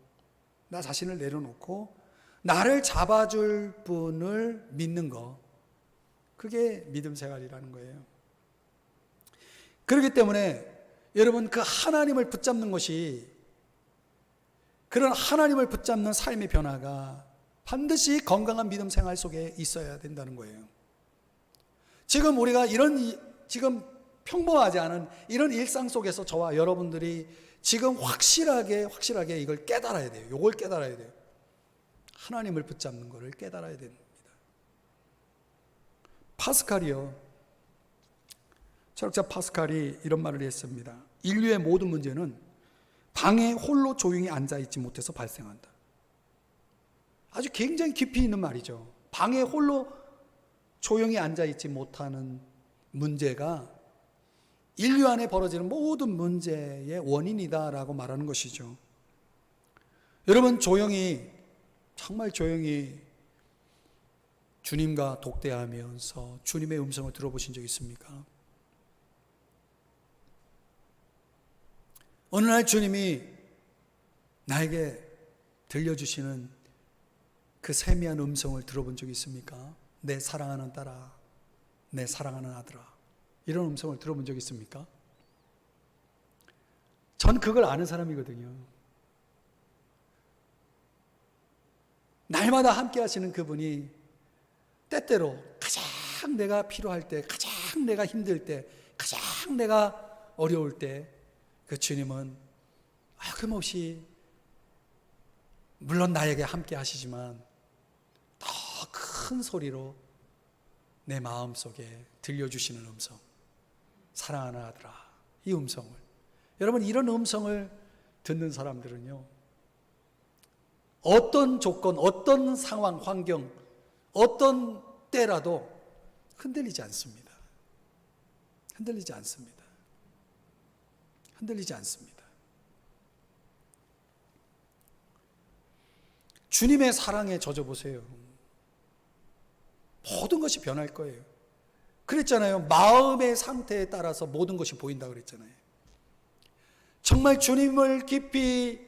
나 자신을 내려놓고, 나를 잡아줄 분을 믿는 거, 그게 믿음 생활이라는 거예요. 그렇기 때문에 여러분, 그 하나님을 붙잡는 것이, 그런 하나님을 붙잡는 삶의 변화가 반드시 건강한 믿음 생활 속에 있어야 된다는 거예요. 지금 우리가 지금 평범하지 않은 이런 일상 속에서 저와 여러분들이 지금 확실하게 이걸 깨달아야 돼요. 이걸 깨달아야 돼요. 하나님을 붙잡는 것을 깨달아야 됩니다. 파스칼이요, 철학자 파스칼이 이런 말을 했습니다. 인류의 모든 문제는 방에 홀로 조용히 앉아있지 못해서 발생한다. 아주 굉장히 깊이 있는 말이죠. 방에 홀로 조용히 앉아있지 못하는 문제가 인류 안에 벌어지는 모든 문제의 원인이다라고 말하는 것이죠. 여러분, 정말 조용히 주님과 독대하면서 주님의 음성을 들어보신 적 있습니까? 어느 날 주님이 나에게 들려주시는 그 세미한 음성을 들어본 적이 있습니까? 내 사랑하는 딸아, 내 사랑하는 아들아, 이런 음성을 들어본 적이 있습니까? 전 그걸 아는 사람이거든요. 날마다 함께 하시는 그분이 때때로 가장 내가 필요할 때, 가장 내가 힘들 때, 가장 내가 어려울 때, 그 주님은 아낌없이 물론 나에게 함께 하시지만 더 큰 소리로 내 마음속에 들려주시는 음성, 사랑하는 아들아, 이 음성을, 여러분, 이런 음성을 듣는 사람들은요, 어떤 조건, 어떤 상황, 환경, 어떤 때라도 흔들리지 않습니다. 흔들리지 않습니다. 흔들리지 않습니다. 주님의 사랑에 젖어보세요. 모든 것이 변할 거예요. 그랬잖아요. 마음의 상태에 따라서 모든 것이 보인다고 그랬잖아요. 정말 주님을 깊이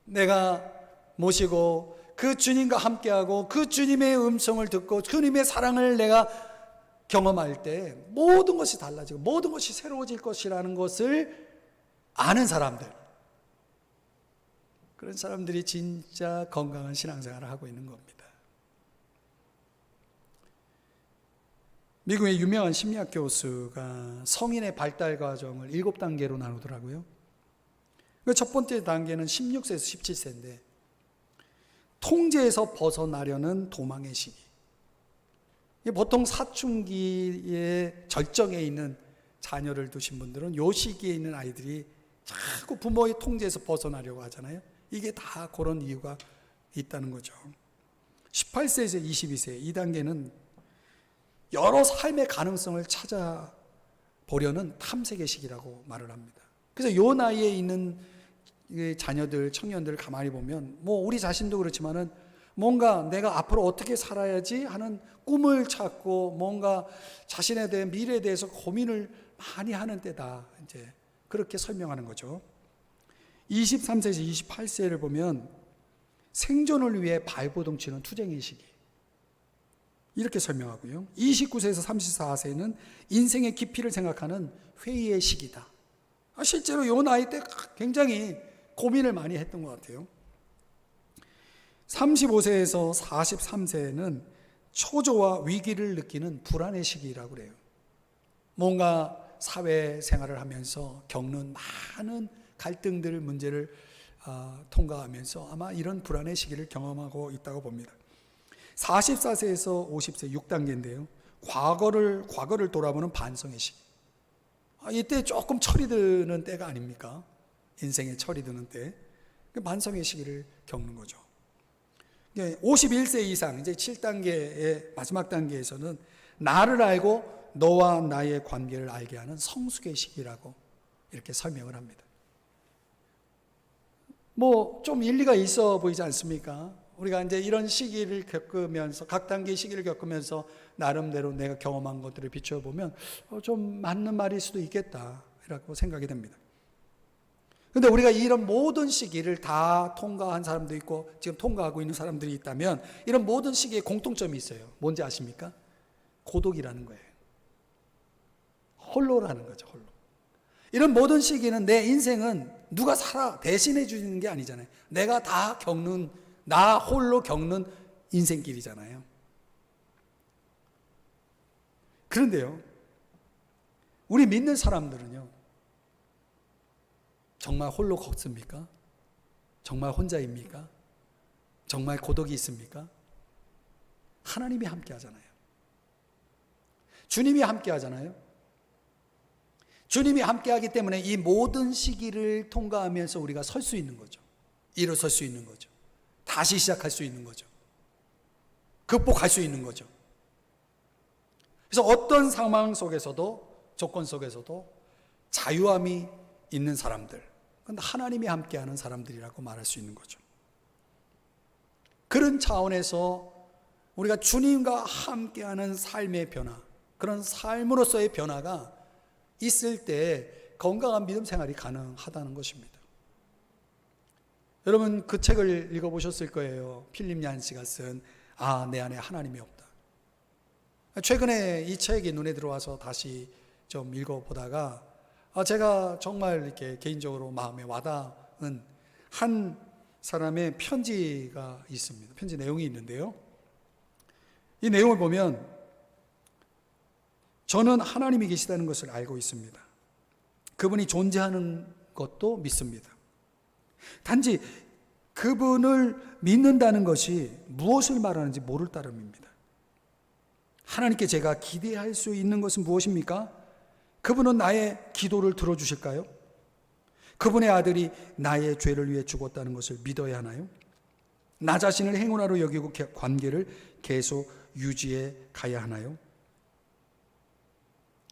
내가 모시고 그 주님과 함께하고 그 주님의 음성을 듣고 주님의 사랑을 내가 경험할 때 모든 것이 달라지고 모든 것이 새로워질 것이라는 것을 아는 사람들, 그런 사람들이 진짜 건강한 신앙생활을 하고 있는 겁니다. 미국의 유명한 심리학 교수가 성인의 발달 과정을 7단계로 나누더라고요. 첫 번째 단계는 16세에서 17세인데 통제에서 벗어나려는 도망의 시기. 보통 사춘기의 절정에 있는 자녀를 두신 분들은 이 시기에 있는 아이들이 자꾸 부모의 통제에서 벗어나려고 하잖아요. 이게 다 그런 이유가 있다는 거죠. 18세에서 22세, 이 단계는 여러 삶의 가능성을 찾아보려는 탐색의 시기라고 말을 합니다. 그래서 요 나이에 있는 자녀들, 청년들을 가만히 보면 뭐 우리 자신도 그렇지만은 뭔가 내가 앞으로 어떻게 살아야지 하는 꿈을 찾고 뭔가 자신에 대한 미래에 대해서 고민을 많이 하는 때다. 이제 그렇게 설명하는 거죠. 23세에서 28세를 보면 생존을 위해 발버둥 치는 투쟁의 시기. 이렇게 설명하고요. 29세에서 34세는 인생의 깊이를 생각하는 회의의 시기다. 실제로 이 나이 때 굉장히 고민을 많이 했던 것 같아요. 35세에서 43세는 초조와 위기를 느끼는 불안의 시기라고 그래요. 뭔가 사회생활을 하면서 겪는 많은 갈등들, 문제를 통과하면서 아마 이런 불안의 시기를 경험하고 있다고 봅니다. 44세에서 50세 6단계인데요. 과거를 돌아보는 반성의 시기. 이때 조금 철이 드는 때가 아닙니까? 인생에 철이 드는 때. 반성의 시기를 겪는 거죠. 51세 이상, 이제 7단계의 마지막 단계에서는 나를 알고 너와 나의 관계를 알게 하는 성숙의 시기라고 이렇게 설명을 합니다. 뭐 좀 일리가 있어 보이지 않습니까? 우리가 이제 이런 시기를 겪으면서, 각 단계의 시기를 겪으면서 나름대로 내가 경험한 것들을 비춰보면 좀 맞는 말일 수도 있겠다라고 생각이 됩니다. 그런데 우리가 이런 모든 시기를 다 통과한 사람도 있고 지금 통과하고 있는 사람들이 있다면 이런 모든 시기에 공통점이 있어요. 뭔지 아십니까? 고독이라는 거예요. 홀로라는 거죠. 홀로. 이런 모든 시기는 내 인생은 누가 대신해 주는 게 아니잖아요. 내가 다 겪는, 나 홀로 겪는 인생길이잖아요. 그런데요, 우리 믿는 사람들은요, 정말 홀로 걷습니까? 정말 혼자입니까? 정말 고독이 있습니까? 하나님이 함께 하잖아요. 주님이 함께 하잖아요. 주님이 함께 하기 때문에 이 모든 시기를 통과하면서 우리가 설 수 있는 거죠. 일어설 수 있는 거죠. 다시 시작할 수 있는 거죠. 극복할 수 있는 거죠. 그래서 어떤 상황 속에서도, 조건 속에서도 자유함이 있는 사람들, 그건 하나님이 함께하는 사람들이라고 말할 수 있는 거죠. 그런 차원에서 우리가 주님과 함께하는 삶의 변화, 그런 삶으로서의 변화가 있을 때 건강한 믿음 생활이 가능하다는 것입니다. 여러분 그 책을 읽어보셨을 거예요. 필립 얀시가 쓴 내 안에 하나님이 없다. 최근에 이 책이 눈에 들어와서 다시 좀 읽어보다가 제가 정말 이렇게 개인적으로 마음에 와닿은 한 사람의 편지가 있습니다. 편지 내용이 있는데요. 이 내용을 보면 저는 하나님이 계시다는 것을 알고 있습니다. 그분이 존재하는 것도 믿습니다. 단지 그분을 믿는다는 것이 무엇을 말하는지 모를 따름입니다. 하나님께 제가 기대할 수 있는 것은 무엇입니까? 그분은 나의 기도를 들어주실까요? 그분의 아들이 나의 죄를 위해 죽었다는 것을 믿어야 하나요? 나 자신을 행운아로 여기고 관계를 계속 유지해 가야 하나요?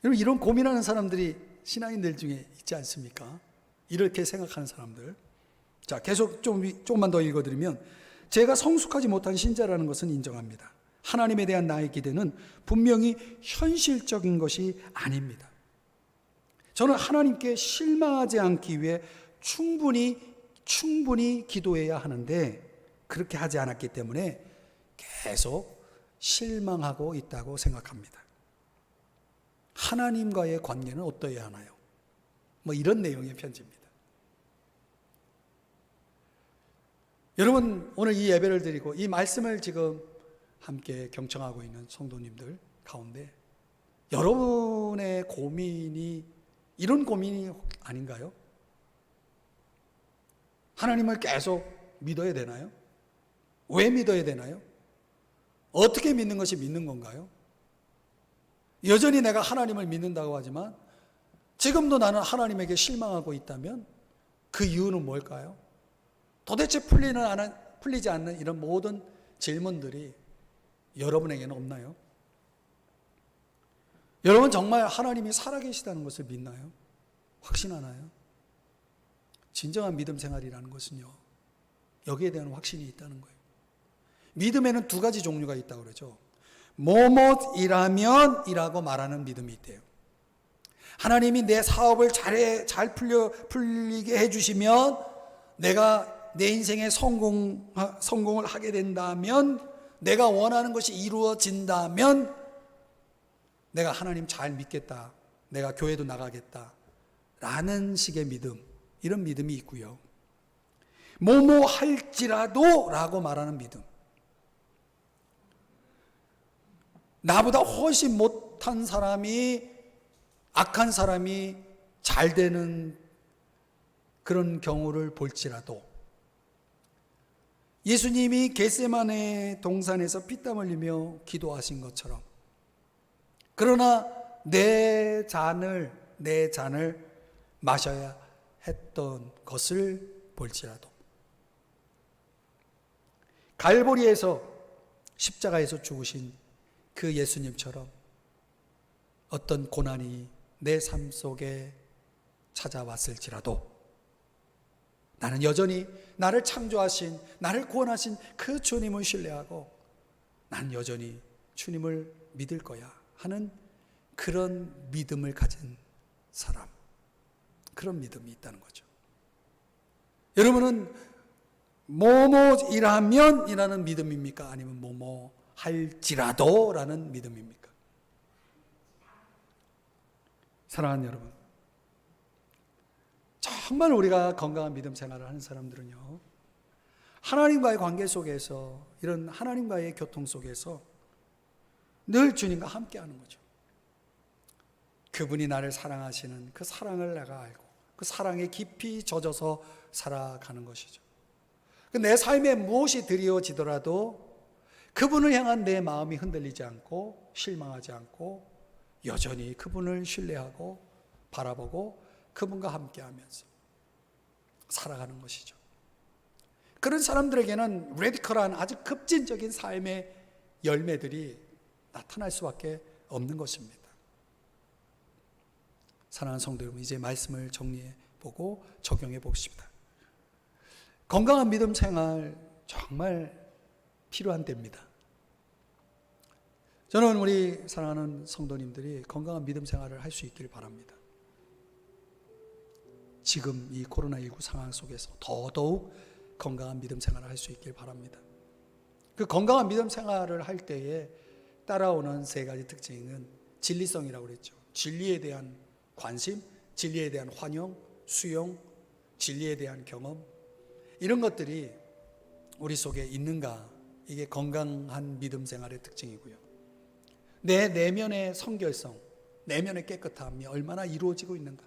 여러분 이런 고민하는 사람들이 신앙인들 중에 있지 않습니까? 이렇게 생각하는 사람들. 자, 계속 조금만 더 읽어드리면 제가 성숙하지 못한 신자라는 것은 인정합니다. 하나님에 대한 나의 기대는 분명히 현실적인 것이 아닙니다. 저는 하나님께 실망하지 않기 위해 충분히 기도해야 하는데 그렇게 하지 않았기 때문에 계속 실망하고 있다고 생각합니다. 하나님과의 관계는 어떠해야 하나요? 뭐 이런 내용의 편지입니다. 여러분 오늘 이 예배를 드리고 이 말씀을 지금 함께 경청하고 있는 성도님들 가운데 여러분의 고민이 이런 고민이 아닌가요? 하나님을 계속 믿어야 되나요? 왜 믿어야 되나요? 어떻게 믿는 것이 믿는 건가요? 여전히 내가 하나님을 믿는다고 하지만 지금도 나는 하나님에게 실망하고 있다면 그 이유는 뭘까요? 도대체 풀리지 않는 이런 모든 질문들이 여러분에게는 없나요? 여러분 정말 하나님이 살아계시다는 것을 믿나요? 확신하나요? 진정한 믿음 생활이라는 것은요, 여기에 대한 확신이 있다는 거예요. 믿음에는 두 가지 종류가 있다고 그러죠. 뭐뭐이라면 이라고 말하는 믿음이 있대요. 하나님이 내 사업을 잘 풀리게 해주시면, 내가 내 인생에 성공을 하게 된다면, 내가 원하는 것이 이루어진다면 내가 하나님 잘 믿겠다, 내가 교회도 나가겠다 라는 식의 믿음, 이런 믿음이 있고요. 뭐뭐 할지라도 라고 말하는 믿음, 나보다 훨씬 못한 사람이, 악한 사람이 잘 되는 그런 경우를 볼지라도, 예수님이 겟세마네 동산에서 피땀 흘리며 기도하신 것처럼, 그러나 내 잔을 마셔야 했던 것을 볼지라도, 갈보리에서 십자가에서 죽으신 그 예수님처럼 어떤 고난이 내 삶 속에 찾아왔을지라도, 나는 여전히 나를 창조하신, 나를 구원하신 그 주님을 신뢰하고 난 여전히 주님을 믿을 거야 하는 그런 믿음을 가진 사람, 그런 믿음이 있다는 거죠. 여러분은 뭐뭐이라면 이라는 믿음입니까? 아니면 뭐뭐 할지라도 라는 믿음입니까? 사랑하는 여러분, 정말 우리가 건강한 믿음 생활을 하는 사람들은요, 하나님과의 관계 속에서, 이런 하나님과의 교통 속에서 늘 주님과 함께 하는 거죠. 그분이 나를 사랑하시는 그 사랑을 내가 알고 그 사랑에 깊이 젖어서 살아가는 것이죠. 내 삶에 무엇이 드리워지더라도 그분을 향한 내 마음이 흔들리지 않고 실망하지 않고 여전히 그분을 신뢰하고 바라보고 그분과 함께하면서 살아가는 것이죠. 그런 사람들에게는 레디컬한 아주 급진적인 삶의 열매들이 나타날 수밖에 없는 것입니다. 사랑하는 성도 여러분, 이제 말씀을 정리해 보고 적용해 봅시다. 건강한 믿음 생활 정말 필요한 때입니다. 저는 우리 사랑하는 성도님들이 건강한 믿음 생활을 할 수 있기를 바랍니다. 지금 이 코로나19 상황 속에서 더더욱 건강한 믿음 생활을 할 수 있길 바랍니다. 그 건강한 믿음 생활을 할 때에 따라오는 세 가지 특징은 진리성이라고 그랬죠. 진리에 대한 관심, 진리에 대한 환영, 수용, 진리에 대한 경험, 이런 것들이 우리 속에 있는가, 이게 건강한 믿음 생활의 특징이고요. 내 내면의 성결성, 내면의 깨끗함이 얼마나 이루어지고 있는가,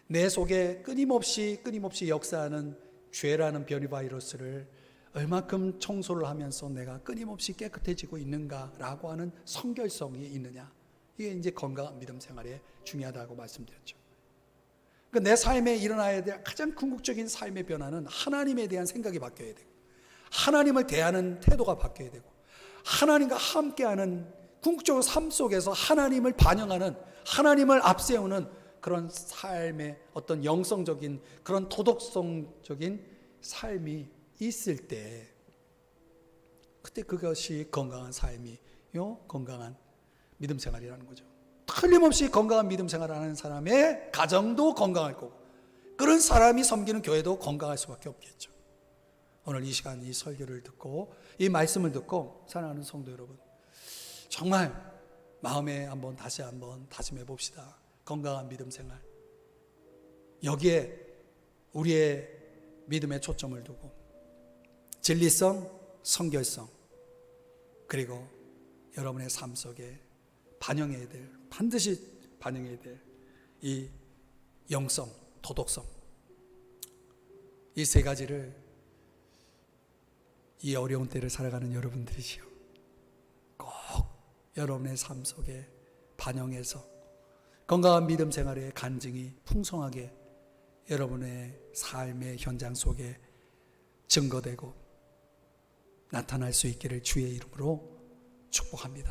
내 속에 끊임없이 역사하는 죄라는 변이 바이러스를 얼마큼 청소를 하면서 내가 끊임없이 깨끗해지고 있는가라고 하는 성결성이 있느냐, 이게 이제 건강한 믿음 생활에 중요하다고 말씀드렸죠. 그러니까 내 삶에 일어나야 될 가장 궁극적인 삶의 변화는 하나님에 대한 생각이 바뀌어야 되고, 하나님을 대하는 태도가 바뀌어야 되고, 하나님과 함께하는 궁극적으로 삶 속에서 하나님을 반영하는, 하나님을 앞세우는 그런 삶의 어떤 영성적인, 그런 도덕성적인 삶이 있을 때, 그때 그것이 건강한 삶이요, 건강한 믿음 생활이라는 거죠. 틀림없이 건강한 믿음 생활을 하는 사람의 가정도 건강할 거고, 그런 사람이 섬기는 교회도 건강할 수밖에 없겠죠. 오늘 이 시간 이 설교를 듣고 이 말씀을 듣고 사랑하는 성도 여러분, 정말 마음에 다시 한번 다짐해 봅시다. 건강한 믿음 생활, 여기에 우리의 믿음에 초점을 두고 진리성, 성결성, 그리고 여러분의 삶 속에 반드시 반영해야 될 이 영성, 도덕성, 이 세 가지를 이 어려운 때를 살아가는 여러분들이시요, 꼭 여러분의 삶 속에 반영해서 건강한 믿음 생활의 간증이 풍성하게 여러분의 삶의 현장 속에 증거되고 나타날 수 있기를 주의 이름으로 축복합니다.